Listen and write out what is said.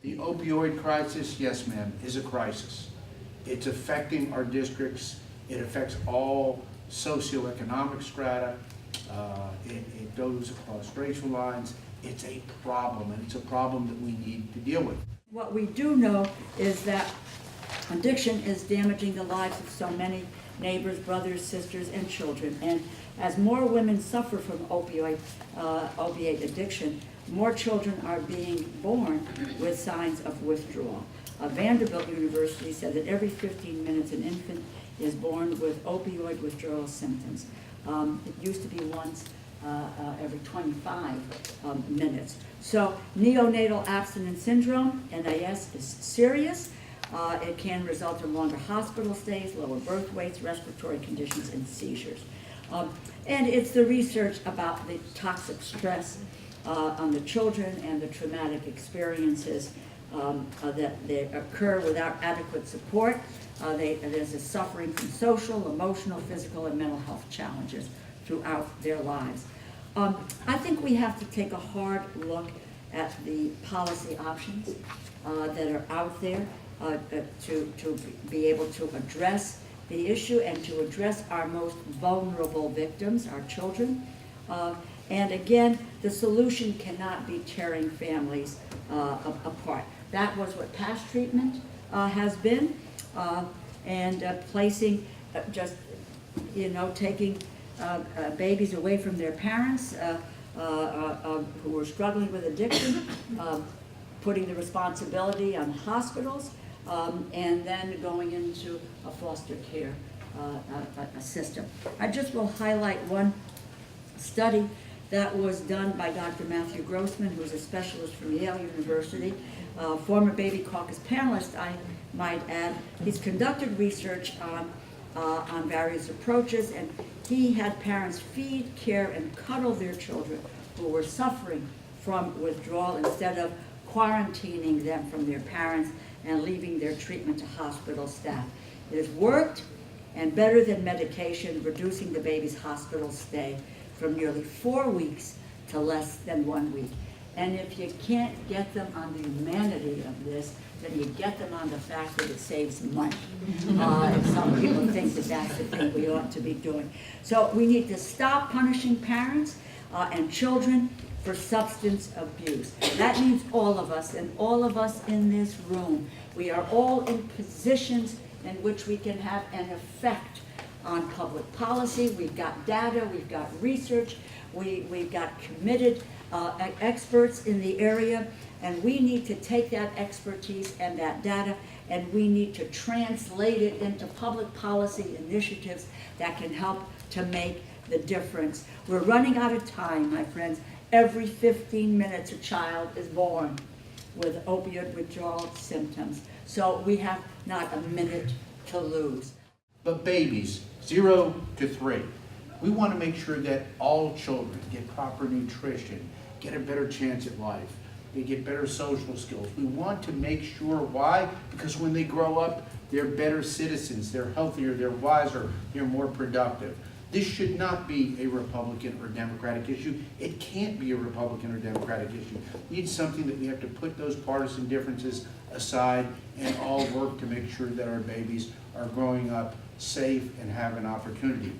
The opioid crisis, yes ma'am, is a crisis. It's affecting our districts. It affects all socioeconomic strata. It goes across racial lines. It's a problem, and it's a problem that we need to deal with. What we do know is that addiction is damaging the lives of so many neighbors, brothers, sisters, and children. And as more women suffer from opiate addiction, more children are being born with signs of withdrawal. Vanderbilt University said that every 15 minutes an infant is born with opioid withdrawal symptoms. It used to be once every 25 minutes. So neonatal abstinence syndrome, NAS, is serious. It can result in longer hospital stays, lower birth weights, respiratory conditions, and seizures. And it's the research about the toxic stress on the children and the traumatic experiences that they occur without adequate support. There's a suffering from social, emotional, physical, and mental health challenges throughout their lives. I think we have to take a hard look at the policy options that are out there to be able to address the issue and to address our most vulnerable victims, our children. And again, the solution cannot be tearing families apart. That was what past treatment has been, and placing taking babies away from their parents who were struggling with addiction, putting the responsibility on hospitals, and then going into a foster care system. I just will highlight one study that was done by Dr. Matthew Grossman, who's a specialist from Yale University, former Baby Caucus panelist, I might add. He's conducted research on various approaches, and he had parents feed, care, and cuddle their children who were suffering from withdrawal instead of quarantining them from their parents and leaving their treatment to hospital staff. It has worked, and better than medication, reducing the baby's hospital stay from nearly 4 weeks to less than 1 week. And if you can't get them on the humanity of this, then you get them on the fact that it saves money. And some people think that that's the thing we ought to be doing. So we need to stop punishing parents and children for substance abuse. That means all of us, and all of us in this room. We are all in positions in which we can have an effect on public policy. We've got data, we've got research, we've got committed experts in the area, and we need to take that expertise and that data, and we need to translate it into public policy initiatives that can help to make the difference. We're running out of time, my friends. Every 15 minutes a child is born with opioid withdrawal symptoms. So we have not a minute to lose. But babies, 0 to 3, we want to make sure that all children get proper nutrition, get a better chance at life, they get better social skills. We want to make sure, why? Because when they grow up, they're better citizens, they're healthier, they're wiser, they're more productive. This should not be a Republican or Democratic issue. It can't be a Republican or Democratic issue. We need something that we have to put those partisan differences aside and all work to make sure that our babies are growing up safe and have an opportunity.